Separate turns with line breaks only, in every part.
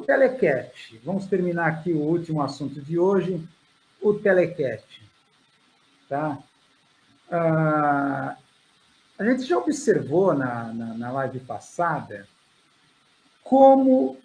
telecat. Vamos terminar aqui o último assunto de hoje, o telecat. Tá? A gente já observou na live passada como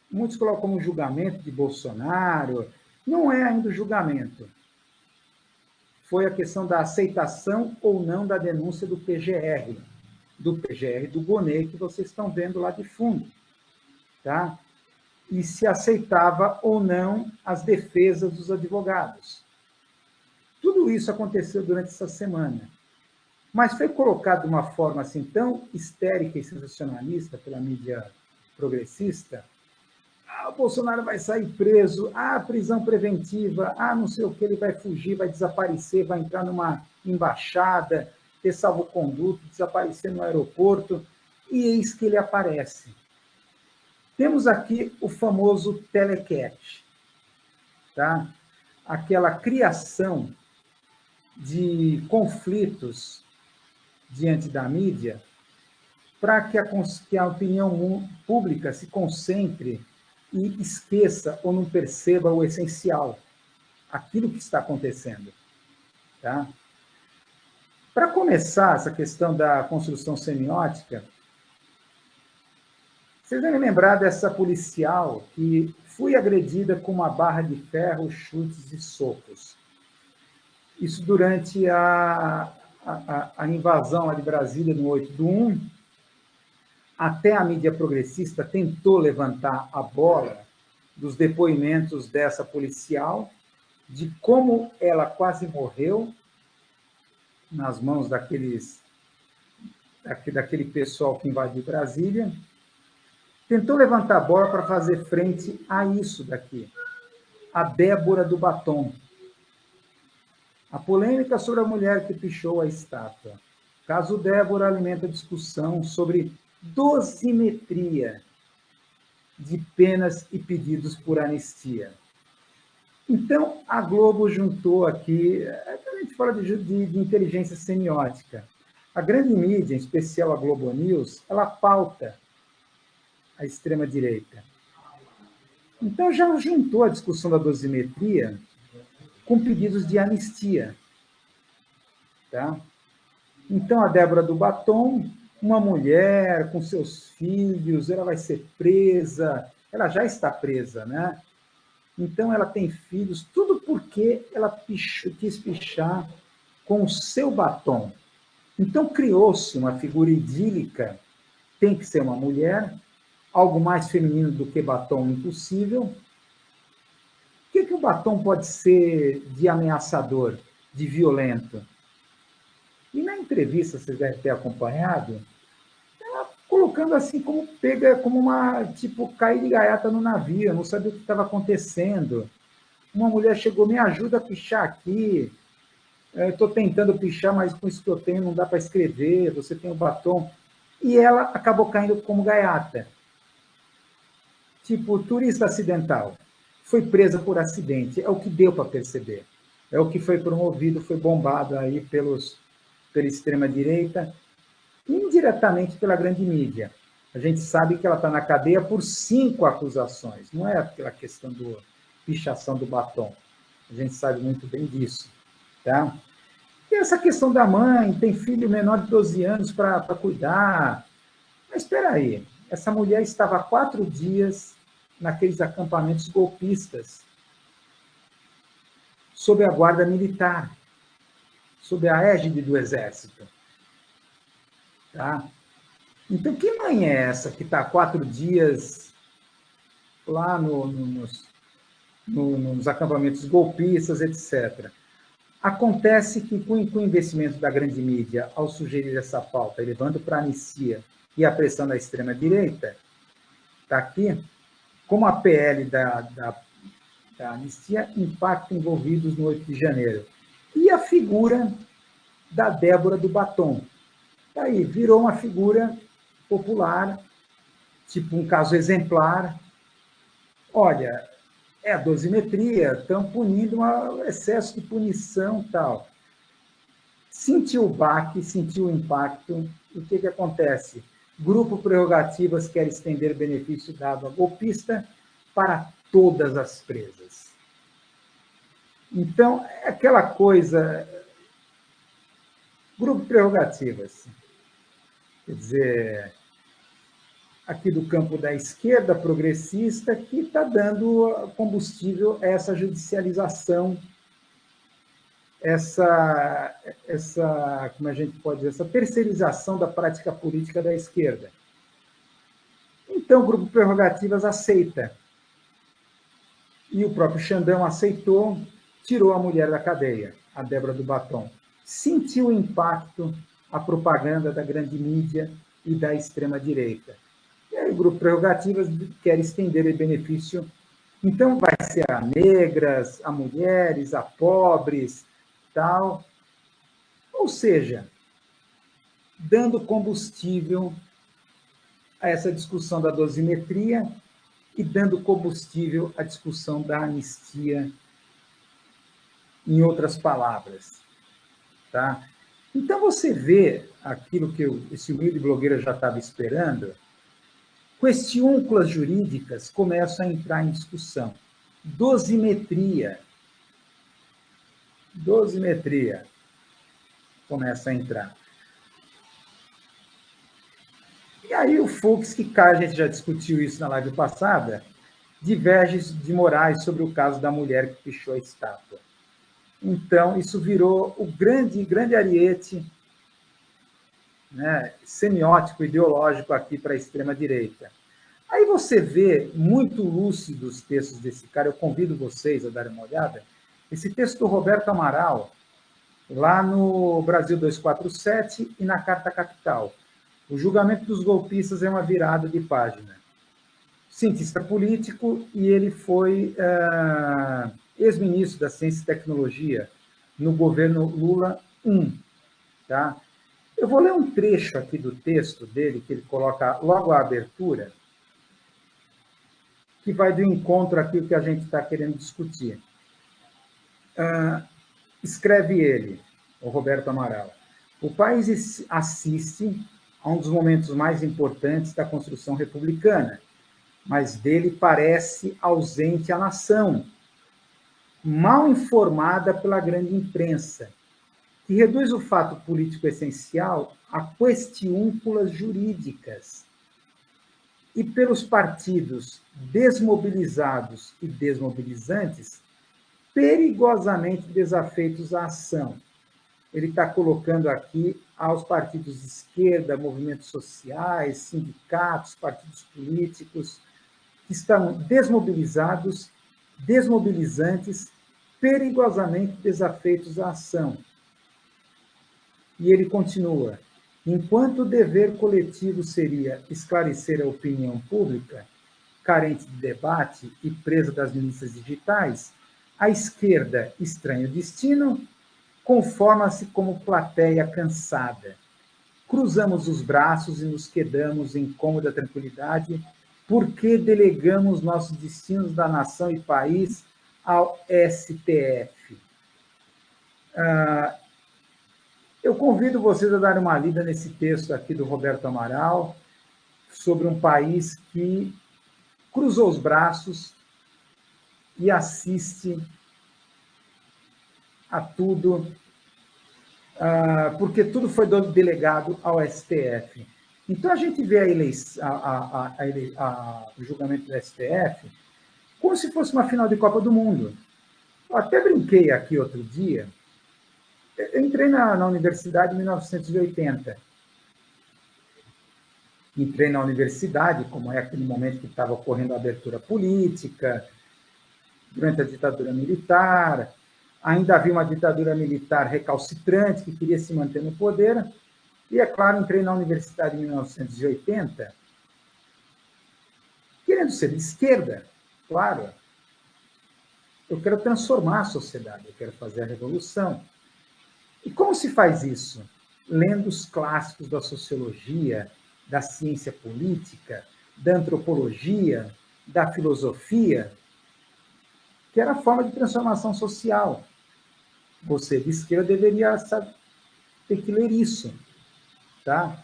muitos colocam como julgamento de Bolsonaro, não é ainda o julgamento. Foi a questão da aceitação ou não da denúncia do PGR do Gonê, que vocês estão vendo lá de fundo. Tá? E se aceitava ou não as defesas dos advogados. Tudo isso aconteceu durante essa semana. Mas foi colocado de uma forma assim tão histérica e sensacionalista pela mídia progressista. O Bolsonaro vai sair preso, prisão preventiva, não sei o que, ele vai fugir, vai desaparecer, vai entrar numa embaixada, ter salvo-conduto, desaparecer no aeroporto, e eis que ele aparece. Temos aqui o famoso telecat, tá? Aquela criação de conflitos diante da mídia para que a opinião pública se concentre e esqueça ou não perceba o essencial, aquilo que está acontecendo. Tá? Para começar essa questão da construção semiótica, vocês devem lembrar dessa policial que foi agredida com uma barra de ferro, chutes e socos. Isso durante a invasão lá de Brasília no 8/1, até a mídia progressista tentou levantar a bola dos depoimentos dessa policial, de como ela quase morreu nas mãos daquele pessoal que invadiu Brasília. Tentou levantar a bola para fazer frente a isso daqui, a Débora do Batom. A polêmica sobre a mulher que pichou a estátua. O caso Débora alimenta discussão sobre dosimetria de penas e pedidos por anistia. Então, a Globo juntou aqui, a gente fala de inteligência semiótica. A grande mídia, em especial a Globo News, ela pauta a extrema-direita. Então, já juntou a discussão da dosimetria com pedidos de anistia. Tá? Então, a Débora do Batom, uma mulher com seus filhos, ela vai ser presa, ela já está presa, né? Então, ela tem filhos, tudo porque ela quis pichar com o seu batom. Então, criou-se uma figura idílica, tem que ser uma mulher, algo mais feminino do que batom impossível. O que o batom pode ser de ameaçador, de violento? E na entrevista, vocês devem ter acompanhado, ela colocando assim como uma, tipo, cair de gaiata no navio, eu não sabia o que estava acontecendo. Uma mulher chegou, me ajuda a pichar aqui, eu estou tentando pichar, mas com isso que eu tenho não dá para escrever, você tem o batom. E ela acabou caindo como gaiata. Tipo, turista acidental. Foi presa por acidente, é o que deu para perceber. É o que foi promovido, foi bombado aí pela extrema-direita, indiretamente pela grande mídia. A gente sabe que ela está na cadeia por 5 acusações, não é aquela questão da pichação do batom. A gente sabe muito bem disso. Tá? E essa questão da mãe, tem filho menor de 12 anos para cuidar. Mas espera aí, essa mulher estava há 4 dias naqueles acampamentos golpistas, sob a guarda militar, sob a égide do Exército. Tá? Então, que mãe é essa que está há 4 dias lá nos acampamentos golpistas, etc.? Acontece que, com o investimento da grande mídia, ao sugerir essa pauta, levando para a anistia e a pressão da extrema-direita, está aqui, como a PL da anistia impacta envolvidos no 8 de janeiro. E a figura da Débora do Batom. Aí, virou uma figura popular, tipo um caso exemplar. Olha, é a dosimetria, estão punindo um excesso de punição e tal. Sentiu o baque, sentiu o impacto, o que acontece? Grupo Prerrogativas quer estender benefício dado a golpista para todas as presas. Então, é aquela coisa... Grupo Prerrogativas, quer dizer, aqui do campo da esquerda progressista, que está dando combustível a essa judicialização, como a gente pode dizer, essa terceirização da prática política da esquerda. Então, o Grupo Prerrogativas aceita. E o próprio Xandão aceitou, tirou a mulher da cadeia, a Débora do Batom. Sentiu o impacto, a propaganda da grande mídia e da extrema-direita. E aí o Grupo Prerrogativas quer estender o benefício. Então, vai ser a negras, a mulheres, a pobres, tal. Ou seja, dando combustível a essa discussão da dosimetria e dando combustível à discussão da anistia, em outras palavras. Tá? Então, você vê aquilo que esse humilde blogueiro já estava esperando, questiúnculas jurídicas começam a entrar em discussão. Dosimetria começa a entrar. E aí o Fux, que a gente já discutiu isso na live passada, diverge de Moraes sobre o caso da mulher que pichou a estátua. Então, isso virou o grande ariete, né, semiótico, ideológico aqui para a extrema-direita. Aí você vê muito lúcido os textos desse cara, eu convido vocês a darem uma olhada, esse texto do Roberto Amaral, lá no Brasil 247 e na Carta Capital. O julgamento dos golpistas é uma virada de página. Cientista político, e ele foi ex-ministro da Ciência e Tecnologia no governo Lula I. Tá? Eu vou ler um trecho aqui do texto dele, que ele coloca logo à abertura, que vai de encontro àquilo que a gente está querendo discutir. Escreve ele, o Roberto Amaral. O país assiste a um dos momentos mais importantes da construção republicana, mas dele parece ausente a nação, mal informada pela grande imprensa, que reduz o fato político essencial a questiúnculas jurídicas, e pelos partidos desmobilizados e desmobilizantes, perigosamente desafeitos à ação. Ele está colocando aqui aos partidos de esquerda, movimentos sociais, sindicatos, partidos políticos, que estão desmobilizados, desmobilizantes, perigosamente desafeitos à ação. E ele continua: enquanto o dever coletivo seria esclarecer a opinião pública, carente de debate e presa das milícias digitais, a esquerda, estranho destino, conforma-se como plateia cansada. Cruzamos os braços e nos quedamos em cômoda tranquilidade, porque delegamos nossos destinos da nação e país ao STF. Eu convido vocês a darem uma lida nesse texto aqui do Roberto Amaral, sobre um país que cruzou os braços e assiste a tudo, porque tudo foi delegado ao STF. Então, a gente vê o julgamento do STF como se fosse uma final de Copa do Mundo. Eu até brinquei aqui outro dia. Eu entrei na universidade em 1980. Entrei na universidade, como é aquele momento que estava ocorrendo a abertura política, durante a ditadura militar. Ainda havia uma ditadura militar recalcitrante que queria se manter no poder. E, é claro, entrei na universidade em 1980, querendo ser de esquerda, claro. Eu quero transformar a sociedade, eu quero fazer a revolução. E como se faz isso? Lendo os clássicos da sociologia, da ciência política, da antropologia, da filosofia, que era a forma de transformação social. Você, de esquerda, deveria ter que ler isso. Tá?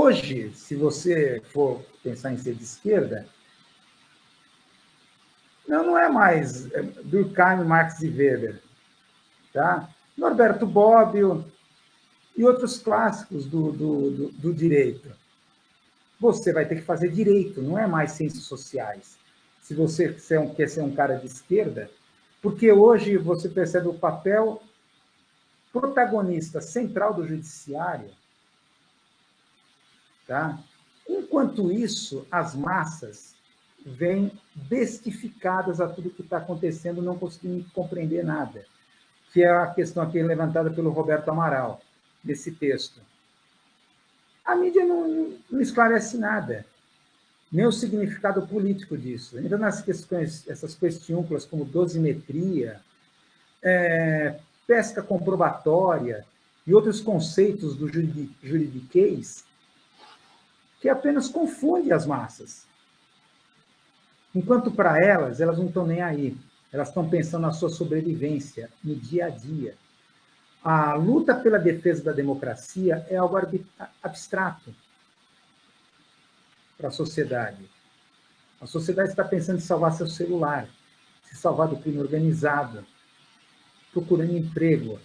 Hoje, se você for pensar em ser de esquerda, não é mais Durkheim, Marx e Weber, tá? Norberto Bobbio e outros clássicos do direito. Você vai ter que fazer direito, não é mais ciências sociais. Se você quer ser um cara de esquerda, porque hoje você percebe o papel protagonista central do judiciário, tá? Enquanto isso, as massas vêm bestificadas a tudo que está acontecendo, não conseguindo compreender nada, que é a questão aqui levantada pelo Roberto Amaral, nesse texto. A mídia não esclarece nada, nem o significado político disso. Ainda nas questões, essas questiúnculas como dosimetria, pesca comprobatória e outros conceitos do juridiquês, que apenas confunde as massas. Enquanto para elas não estão nem aí. Elas estão pensando na sua sobrevivência, no dia a dia. A luta pela defesa da democracia é algo abstrato para a sociedade. A sociedade está pensando em salvar seu celular, se salvar do crime organizado, procurando emprego,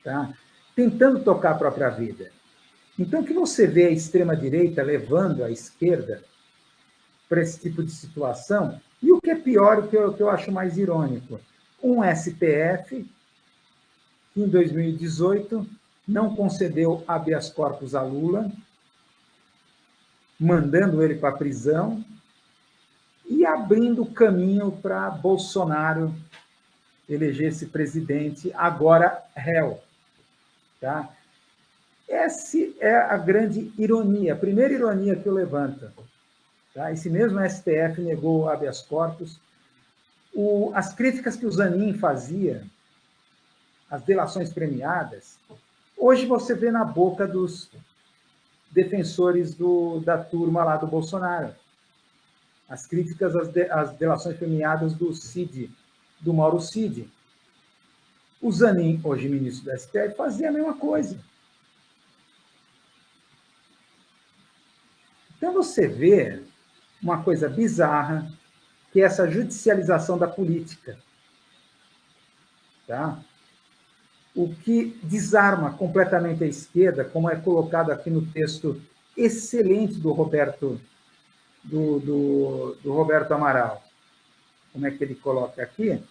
tá? Tentando tocar a própria vida. Então, o que você vê a extrema-direita levando a esquerda para esse tipo de situação, e o que é pior, o que eu acho mais irônico, um STF, que em 2018 não concedeu habeas corpus a Lula, mandando ele para a prisão e abrindo caminho para Bolsonaro eleger esse presidente, agora réu. Tá? Essa é a grande ironia, a primeira ironia que eu levanto. Tá? Esse mesmo STF negou o habeas corpus. As críticas que o Zanin fazia, as delações premiadas, hoje você vê na boca dos defensores da turma lá do Bolsonaro. As críticas às delações premiadas do Cid, do Mauro Cid. O Zanin, hoje ministro do STF, fazia a mesma coisa. Então você vê uma coisa bizarra, que é essa judicialização da política. Tá? O que desarma completamente a esquerda, como é colocado aqui no texto excelente do Roberto Amaral. Como é que ele coloca aqui?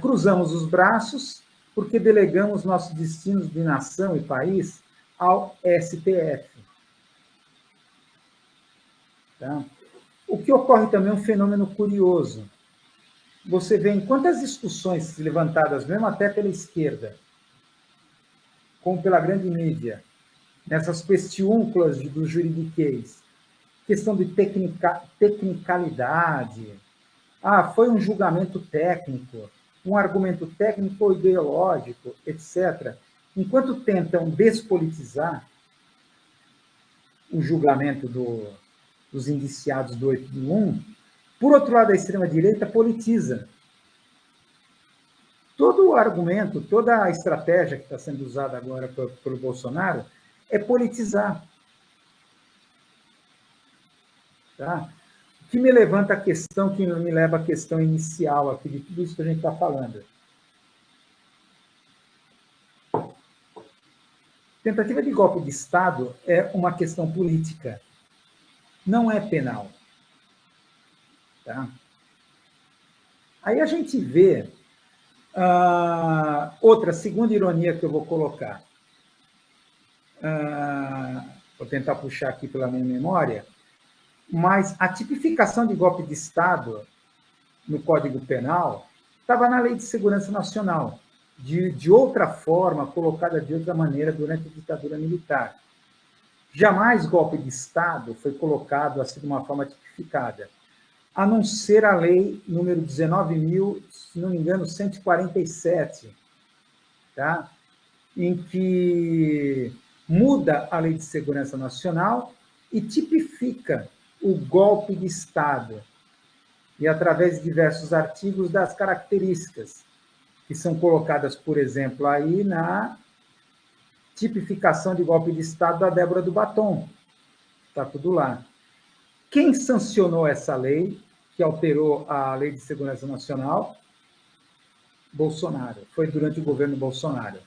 Cruzamos os braços porque delegamos nossos destinos de nação e país ao STF. Tá? O que ocorre também é um fenômeno curioso. Você vê em quantas discussões levantadas, mesmo até pela esquerda, como pela grande mídia, nessas questiúnculas do juridiquês, questão de tecnicalidade, foi um julgamento técnico, um argumento técnico ou ideológico, etc. Enquanto tentam despolitizar o julgamento dos indiciados do 8 de 1, por outro lado, a extrema-direita politiza. Todo o argumento, toda a estratégia que está sendo usada agora pelo Bolsonaro é politizar. Tá? O que me levanta a questão, que me leva à questão inicial aqui de tudo isso que a gente está falando. Tentativa de golpe de Estado é uma questão política, não é penal. Tá? Aí a gente vê outra segunda ironia que eu vou colocar. Vou tentar puxar aqui pela minha memória, mas a tipificação de golpe de Estado no Código Penal estava na Lei de Segurança Nacional, de outra forma, colocada de outra maneira durante a ditadura militar. Jamais golpe de Estado foi colocado assim de uma forma tipificada, a não ser a lei número 19.000, se não me engano, 147, tá? Em que muda a Lei de Segurança Nacional e tipifica o golpe de Estado, e através de diversos artigos das características que são colocadas, por exemplo, aí na tipificação de golpe de Estado da Débora do Batom. Está tudo lá. Quem sancionou essa lei, que alterou a Lei de Segurança Nacional? Bolsonaro. Foi durante o governo Bolsonaro.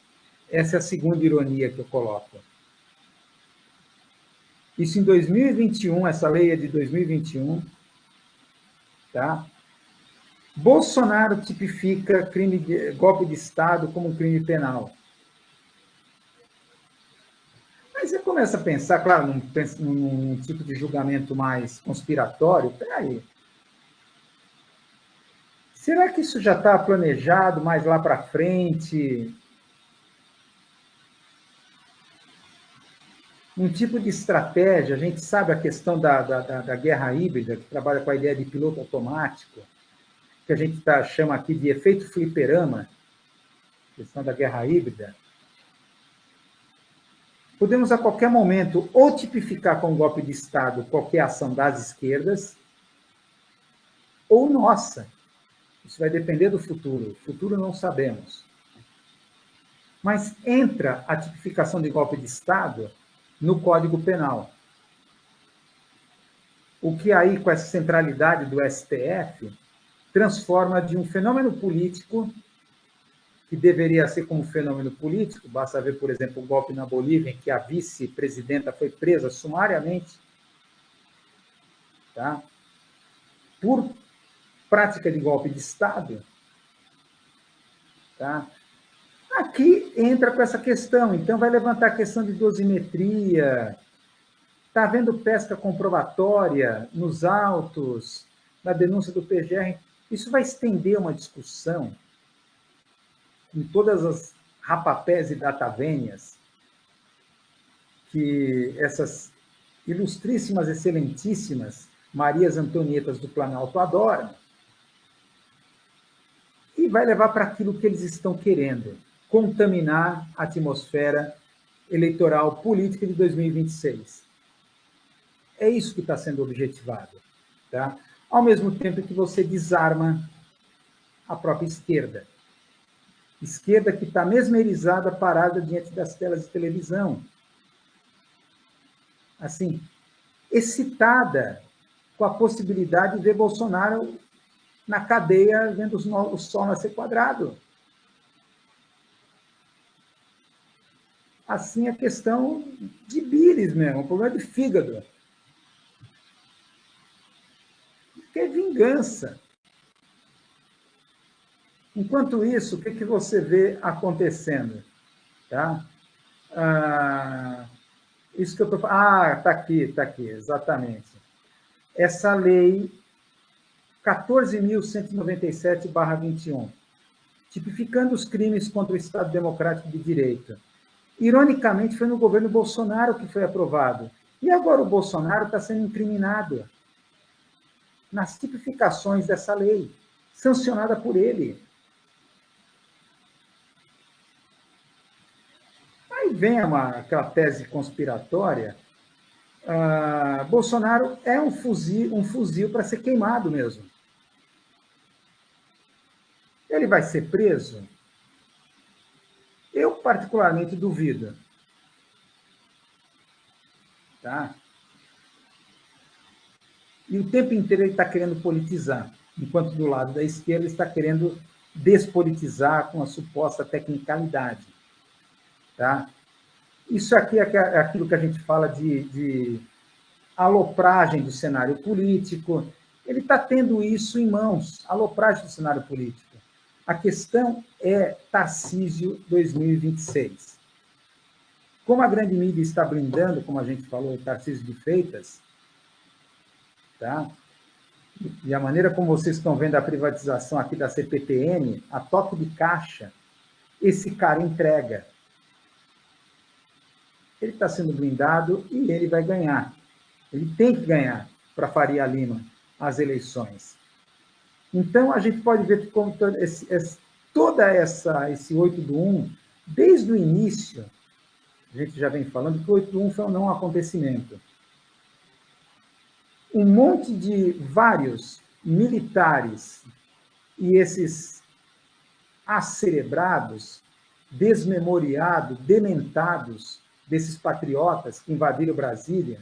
Essa é a segunda ironia que eu coloco. Isso em 2021, essa lei é de 2021, tá? Bolsonaro tipifica golpe de Estado como um crime penal. Aí você começa a pensar, claro, num tipo de julgamento mais conspiratório. Peraí. Será que isso já está planejado mais lá para frente? Um tipo de estratégia, a gente sabe a questão da guerra híbrida, que trabalha com a ideia de piloto automático, que a gente chama aqui de efeito fliperama, questão da guerra híbrida. Podemos, a qualquer momento, ou tipificar com golpe de Estado qualquer ação das esquerdas, ou nossa. Isso vai depender do futuro. O futuro não sabemos. Mas entra a tipificação de golpe de Estado no Código Penal. O que aí, com essa centralidade do STF, transforma de um fenômeno político, que deveria ser como fenômeno político, basta ver, por exemplo, o golpe na Bolívia, em que a vice-presidenta foi presa sumariamente, tá? Por prática de golpe de Estado. Tá? Aqui entra com essa questão, então vai levantar a questão de dosimetria, está havendo pesca comprobatória nos autos, na denúncia do PGR. Isso vai estender uma discussão em todas as rapapés e datavênias que essas ilustríssimas, excelentíssimas Marias Antonietas do Planalto adoram, e vai levar para aquilo que eles estão querendo, contaminar a atmosfera eleitoral política de 2026. É isso que está sendo objetivado. Tá? Ao mesmo tempo que você desarma a própria esquerda. Esquerda que está mesmerizada, parada diante das telas de televisão. Assim, excitada com a possibilidade de ver Bolsonaro na cadeia vendo o sol nascer quadrado. Assim, a questão de bílis mesmo, um problema de fígado. Que é vingança. Enquanto isso, o que você vê acontecendo? Tá? Isso que eu estou falando. Está aqui, exatamente. Essa lei 14.197/21, tipificando os crimes contra o Estado Democrático de Direito. Ironicamente, foi no governo Bolsonaro que foi aprovado. E agora o Bolsonaro está sendo incriminado nas tipificações dessa lei, sancionada por ele. Aí vem aquela tese conspiratória. Bolsonaro é um fuzil para ser queimado mesmo. Ele vai ser preso? Eu, particularmente, duvido. Tá? E o tempo inteiro ele está querendo politizar, enquanto do lado da esquerda ele está querendo despolitizar com a suposta tecnicalidade. Tá? Isso aqui é aquilo que a gente fala de alopragem do cenário político. Ele está tendo isso em mãos, alopragem do cenário político. A questão é Tarcísio 2026. Como a grande mídia está blindando, como a gente falou, Tarcísio de Freitas, tá? E a maneira como vocês estão vendo a privatização aqui da CPTM, a toque de caixa, esse cara entrega. Ele está sendo blindado e ele vai ganhar. Ele tem que ganhar para Faria Lima as eleições. Então, a gente pode ver como esse 8/1, desde o início, a gente já vem falando que o 8/1 foi um não acontecimento. Um monte de vários militares e esses acerebrados desmemoriado, dementados desses patriotas que invadiram Brasília,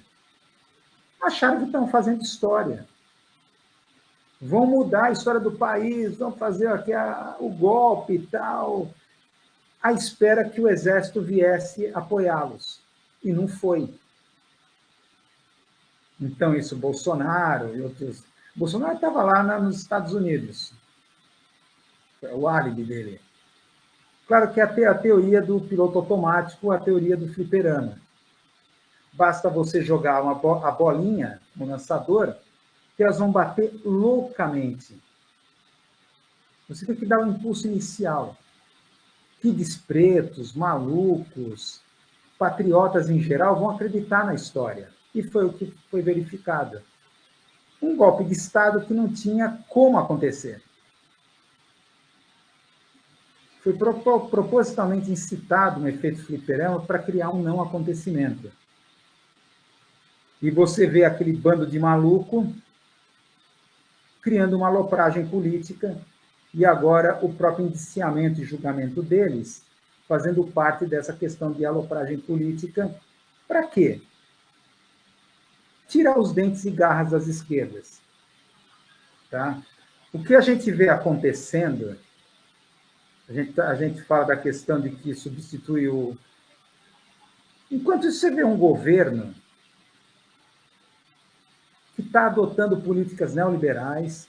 acharam que estão fazendo história. Vão mudar a história do país, vão fazer aqui o golpe e tal, à espera que o exército viesse apoiá-los. E não foi. Então, isso, Bolsonaro e outros... Bolsonaro estava lá nos Estados Unidos. É o álibi dele. Claro que a teoria do piloto automático, a teoria do fliperama. Basta você jogar a bolinha no lançador, que elas vão bater loucamente. Você tem que dar um impulso inicial. Kids pretos, malucos, patriotas em geral vão acreditar na história. E foi o que foi verificado. Um golpe de Estado que não tinha como acontecer. Foi propositalmente incitado um efeito fliperama para criar um não acontecimento. E você vê aquele bando de maluco criando uma alopragem política e agora o próprio indiciamento e julgamento deles fazendo parte dessa questão de alopragem política. Para quê? Tirar os dentes e garras das esquerdas. Tá? O que a gente vê acontecendo, a gente fala da questão de que substitui o... Enquanto isso, você vê um governo que está adotando políticas neoliberais,